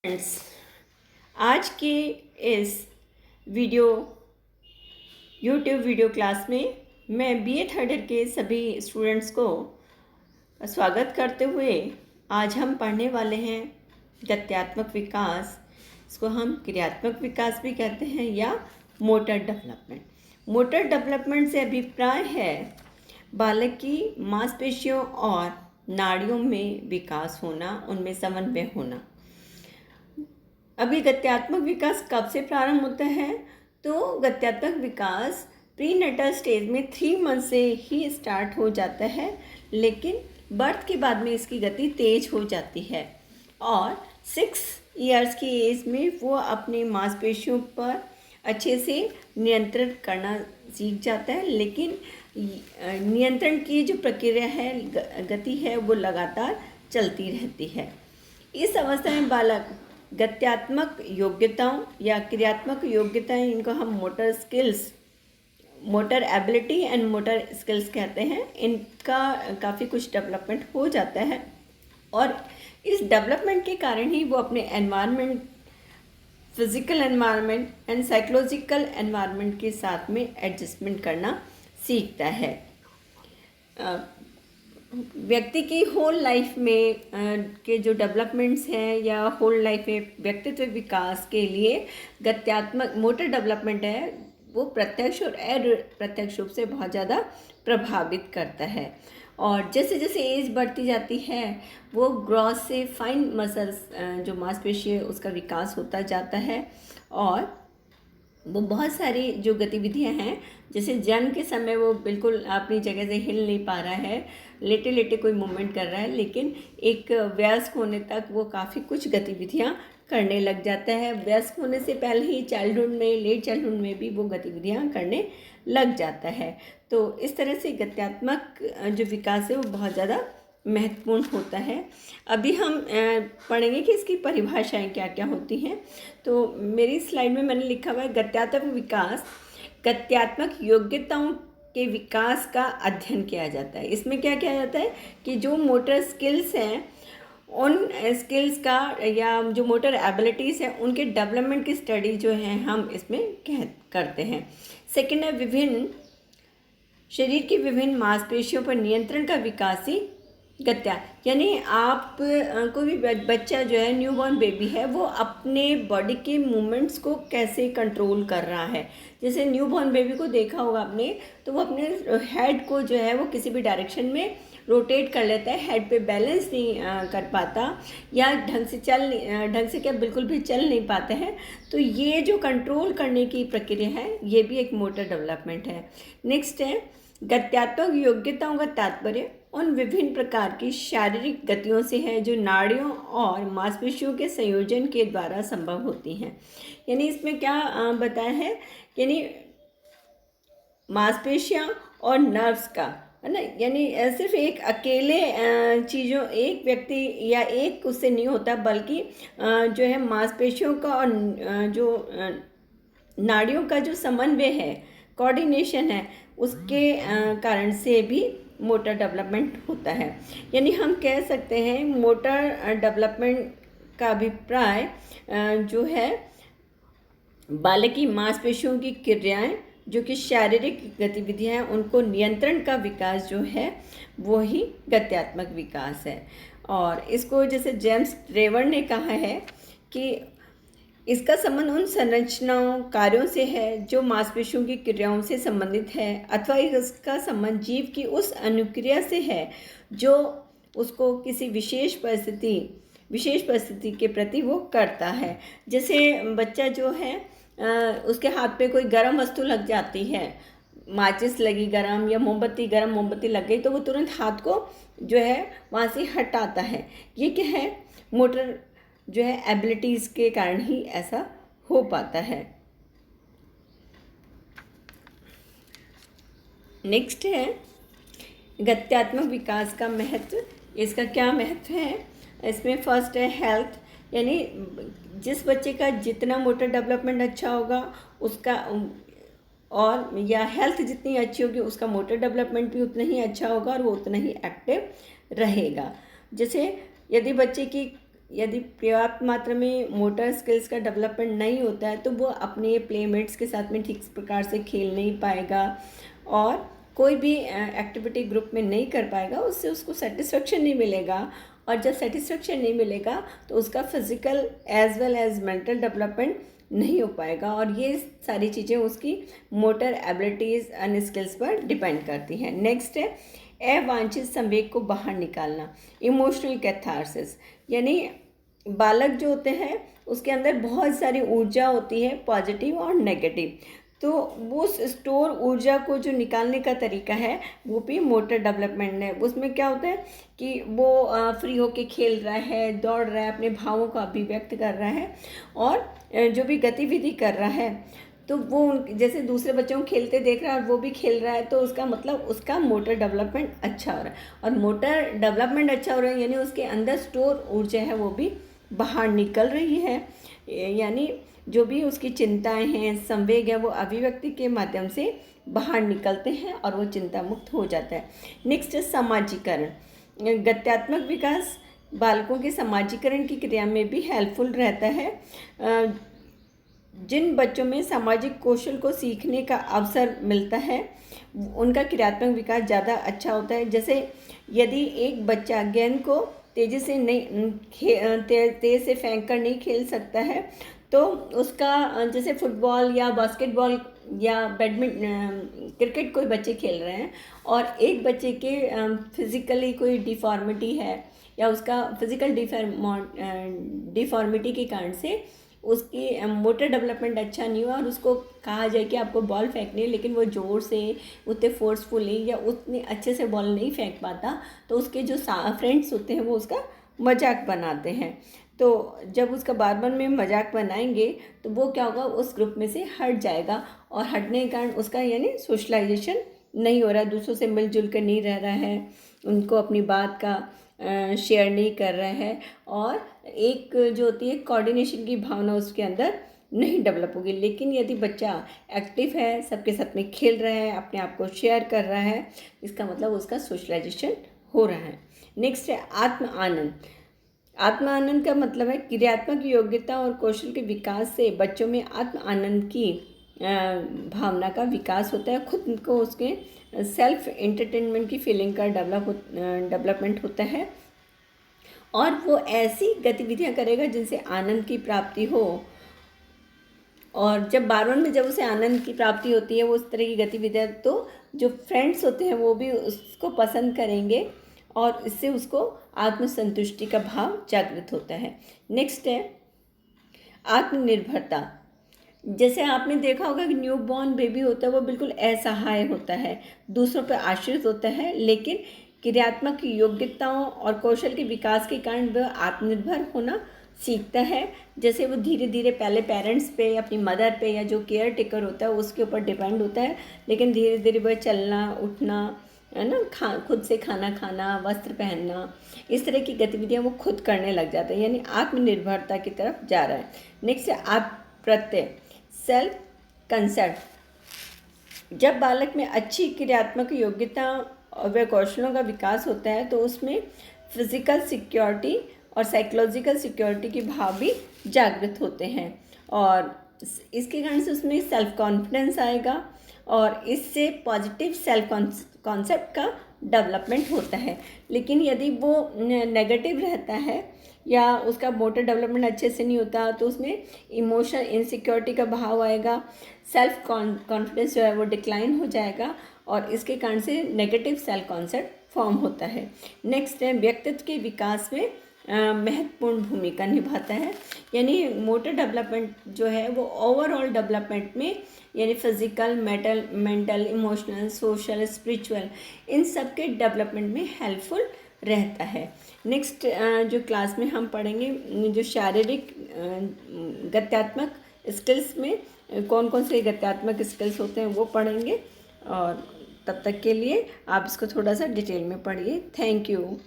Friends, आज के इस वीडियो यूट्यूब वीडियो क्लास में मैं बीए थर्ड ईयर के सभी स्टूडेंट्स को स्वागत करते हुए आज हम पढ़ने वाले हैं गत्यात्मक विकास। इसको हम क्रियात्मक विकास भी कहते हैं या मोटर डेवलपमेंट। मोटर डेवलपमेंट से अभिप्राय है बालक की मांसपेशियों और नाड़ियों में विकास होना, उनमें समन्वय होना। अभी गत्यात्मक विकास कब से प्रारंभ होता है? तो गत्यात्मक विकास प्रीनेटल स्टेज में 3 मंथ से ही स्टार्ट हो जाता है, लेकिन बर्थ के बाद में इसकी गति तेज हो जाती है और 6 इयर्स की एज में वो अपने मांसपेशियों पर अच्छे से नियंत्रण करना सीख जाता है। लेकिन नियंत्रण की जो प्रक्रिया है, गति है, वो लगातार चलती रहती है। इस अवस्था में बालक गत्यात्मक योग्यताओं या क्रियात्मक योग्यताएं, इनको हम motor skills, motor ability and motor skills कहते हैं, इनका काफ़ी कुछ डेवलपमेंट हो जाता है और इस डेवलपमेंट के कारण ही वो अपने environment, physical environment and psychological environment के साथ में एडजस्टमेंट करना सीखता है। व्यक्ति की होल लाइफ में के जो डेवलपमेंट्स हैं या होल लाइफ में व्यक्तित्व विकास के लिए गत्यात्मक मोटर डेवलपमेंट है, वो प्रत्यक्ष और अप्रत्यक्ष रूप से बहुत ज़्यादा प्रभावित करता है। और जैसे जैसे एज बढ़ती जाती है वो ग्रॉस से फाइन मसल्स, जो मांसपेशी है, उसका विकास होता जाता है और वो बहुत सारी जो गतिविधियां हैं, जैसे जन्म के समय वो बिल्कुल अपनी जगह से हिल नहीं पा रहा है, लेटे लेटे कोई मूवमेंट कर रहा है, लेकिन एक वयस्क होने तक वो काफ़ी कुछ गतिविधियां करने लग जाता है। वयस्क होने से पहले ही चाइल्डहुड में, लेट चाइल्डहुड में भी वो गतिविधियां करने लग जाता है। तो इस तरह से गत्यात्मक जो विकास है वो बहुत ज़्यादा महत्वपूर्ण होता है। अभी हम पढ़ेंगे कि इसकी परिभाषाएं क्या क्या होती हैं। तो मेरी स्लाइड में मैंने लिखा हुआ है गत्यात्मक विकास, गत्यात्मक योग्यताओं के विकास का अध्ययन किया जाता है। इसमें क्या किया जाता है कि जो मोटर स्किल्स हैं, उन स्किल्स का या जो मोटर एबिलिटीज़ हैं, उनके डेवलपमेंट की स्टडी जो है हम इसमें करते हैं। सेकेंड है विभिन्न शरीर की विभिन्न मांसपेशियों पर नियंत्रण का विकास ही गत्या, यानी आप कोई भी बच्चा जो है, न्यूबॉर्न बेबी है, वो अपने बॉडी के मूवमेंट्स को कैसे कंट्रोल कर रहा है। जैसे न्यूबॉर्न बेबी को देखा होगा आपने, तो वो अपने हेड को जो है वो किसी भी डायरेक्शन में रोटेट कर लेता है, हेड पे बैलेंस नहीं कर पाता या ढंग से क्या बिल्कुल भी चल नहीं पाते हैं। तो ये जो कंट्रोल करने की प्रक्रिया है, ये भी एक मोटर डेवलपमेंट है। नेक्स्ट है गत्यात्मक योग्यताओं का तात्पर्य उन विभिन्न प्रकार की शारीरिक गतियों से है जो नाड़ियों और मांसपेशियों के संयोजन के द्वारा संभव होती हैं। यानी इसमें क्या बताया है, यानी मांसपेशियां और नर्व्स का, है ना, यानी सिर्फ एक अकेले चीज़ों, एक व्यक्ति या एक उससे नहीं होता, बल्कि जो है मांसपेशियों का और जो नाड़ियों का जो समन्वय है, कोऑर्डिनेशन है, उसके कारण से भी मोटर डेवलपमेंट होता है। यानी हम कह सकते हैं मोटर डेवलपमेंट का अभिप्राय जो है बालक की मांसपेशियों की क्रियाएं, जो कि शारीरिक गतिविधियां हैं, उनको नियंत्रण का विकास जो है वो ही गत्यात्मक विकास है। और इसको जैसे जेम्स ट्रेवर ने कहा है कि इसका संबंध उन संरचनाओं, कार्यों से है जो मांसपेशियों की क्रियाओं से संबंधित है, अथवा इसका संबंध जीव की उस अनुक्रिया से है जो उसको किसी विशेष परिस्थिति के प्रति वो करता है। जैसे बच्चा जो है, उसके हाथ पे कोई गर्म वस्तु लग जाती है, माचिस लगी गरम या गर्म मोमबत्ती लग गई, तो वो तुरंत हाथ को जो है वहाँ से हटाता है। ये क्या है, मोटर जो है एबिलिटीज़ के कारण ही ऐसा हो पाता है। नेक्स्ट है गत्यात्मक विकास का महत्व। इसका क्या महत्व है? इसमें फर्स्ट है हेल्थ, यानी जिस बच्चे का जितना मोटर डेवलपमेंट अच्छा होगा उसका, और या हेल्थ जितनी अच्छी होगी उसका मोटर डेवलपमेंट भी उतना ही अच्छा होगा और वो उतना ही एक्टिव रहेगा। जैसे यदि बच्चे की यदि पर्याप्त मात्रा में मोटर स्किल्स का डेवलपमेंट नहीं होता है तो वो अपने प्लेमेट्स के साथ में ठीक प्रकार से खेल नहीं पाएगा और कोई भी एक्टिविटी ग्रुप में नहीं कर पाएगा, उससे उसको सेटिस्फेक्शन नहीं मिलेगा। और जब सेटिस्फेक्शन नहीं मिलेगा तो उसका physical as well as mental development नहीं हो पाएगा और ये सारी चीज़ें उसकी मोटर एबिलिटीज़ एंड स्किल्स पर डिपेंड करती हैं। नेक्स्ट है अवांछित संवेग को बाहर निकालना, इमोशनल कैथारसिस। यानी बालक जो होते हैं उसके अंदर बहुत सारी ऊर्जा होती है, पॉजिटिव और नेगेटिव, तो वो स्टोर ऊर्जा को जो निकालने का तरीका है वो भी मोटर डेवलपमेंट है। उसमें क्या होता है कि वो फ्री होके खेल रहा है, दौड़ रहा है, अपने भावों का अभिव्यक्त कर रहा है और जो भी गतिविधि कर रहा है तो वो जैसे दूसरे बच्चों को खेलते देख रहा है और वो भी खेल रहा है, तो उसका मतलब उसका मोटर डेवलपमेंट अच्छा हो रहा है। और मोटर डेवलपमेंट अच्छा हो रहा है यानी उसके अंदर स्टोर ऊर्जा है वो भी बाहर निकल रही है, यानी जो भी उसकी चिंताएं हैं, संवेग है, वो अभिव्यक्ति के माध्यम से बाहर निकलते हैं और वो चिंता मुक्त हो जाता है। नेक्स्ट है समाजीकरण। गत्यात्मक विकास बालकों के समाजीकरण की क्रिया में भी हेल्पफुल रहता है। जिन बच्चों में सामाजिक कौशल को सीखने का अवसर मिलता है उनका क्रियात्मक विकास ज़्यादा अच्छा होता है। जैसे यदि एक बच्चा गेंद को तेज़ी से नहीं तेज़ से फेंक कर नहीं खेल सकता है तो उसका जैसे फुटबॉल या बास्केटबॉल या बैडमिंटन क्रिकेट कोई बच्चे खेल रहे हैं और एक बच्चे के फिज़िकली कोई डिफॉर्मिटी है या उसका फिज़िकल डिफॉर्मिटी के कारण से उसकी मोटर डेवलपमेंट अच्छा नहीं हुआ और उसको कहा जाए कि आपको बॉल फेंकनी है लेकिन वो ज़ोर से उतने फोर्सफुली या उतने अच्छे से बॉल नहीं फेंक पाता, तो उसके जो फ्रेंड्स होते हैं वो उसका मजाक बनाते हैं। तो जब उसका बार बार में मजाक बनाएंगे तो वो क्या होगा, उस ग्रुप में से हट जाएगा और हटने के कारण उसका यानी सोशलाइजेशन नहीं हो रहा है, दूसरों से मिलजुल कर नहीं रह रहा है, उनको अपनी बात का शेयर नहीं कर रहा है और एक जो होती है कोऑर्डिनेशन की भावना उसके अंदर नहीं डेवलप होगी। लेकिन यदि बच्चा एक्टिव है, सबके साथ में खेल रहा है, अपने आप को शेयर कर रहा है, इसका मतलब उसका सोशलाइजेशन हो रहा है। नेक्स्ट है आत्म आनंद। आत्म आनंद का मतलब है क्रियात्मक योग्यता और कौशल के विकास से बच्चों में आत्म आनंद की भावना का विकास होता है, खुद को उसके सेल्फ एंटरटेनमेंट की फीलिंग का डेवलपमेंट होता है और वो ऐसी गतिविधियां करेगा जिनसे आनंद की प्राप्ति हो। और जब बार में जब उसे आनंद की प्राप्ति होती है वो उस तरह की गतिविधियां, तो जो फ्रेंड्स होते हैं वो भी उसको पसंद करेंगे और इससे उसको आत्मसंतुष्टि का भाव जागृत होता है। नेक्स्ट है आत्मनिर्भरता। जैसे आपने देखा होगा कि न्यू बॉर्न बेबी होता है वो बिल्कुल असहाय होता है, दूसरों पर आश्रित होता है, लेकिन क्रियात्मक योग्यताओं और कौशल के विकास के कारण वह आत्मनिर्भर होना सीखता है। जैसे वो धीरे धीरे पहले पेरेंट्स पे, अपनी मदर पे या जो केयर टेकर होता है उसके ऊपर डिपेंड होता है, लेकिन धीरे धीरे वह चलना उठना है ना, खुद से खाना खाना, वस्त्र पहनना, इस तरह की गतिविधियां वो खुद करने लग जाते हैं, यानी आत्मनिर्भरता की तरफ जा रहा है। नेक्स्ट है आप प्रत्यय, सेल्फ कंसेप्ट। जब बालक में अच्छी क्रियात्मक योग्यता और व कौशलों का विकास होता है तो उसमें फिजिकल सिक्योरिटी और साइकोलॉजिकल सिक्योरिटी के भाव भी जागृत होते हैं और इसके कारण से उसमें सेल्फ कॉन्फिडेंस आएगा और इससे पॉजिटिव सेल्फ कॉन्सेप्ट का डेवलपमेंट होता है। लेकिन यदि वो नेगेटिव रहता है या उसका मोटर डेवलपमेंट अच्छे से नहीं होता तो उसमें इमोशनल इनसिक्योरिटी का भाव आएगा, सेल्फ कॉन्फिडेंस जो है वो डिक्लाइन हो जाएगा और इसके कारण से नेगेटिव सेल्फ कॉन्सेप्ट फॉर्म होता है। नेक्स्ट है व्यक्तित्व के विकास में महत्वपूर्ण भूमिका निभाता है, यानी मोटर डेवलपमेंट जो है वो ओवरऑल डेवलपमेंट में यानी physical, mental, emotional, social, spiritual, इन सब के डेवलपमेंट में हेल्पफुल रहता है। नेक्स्ट जो क्लास में हम पढ़ेंगे जो शारीरिक गत्यात्मक स्किल्स में कौन कौन से गत्यात्मक स्किल्स होते हैं वो पढ़ेंगे और तब तक के लिए आप इसको थोड़ा सा डिटेल में पढ़िए। Thank you.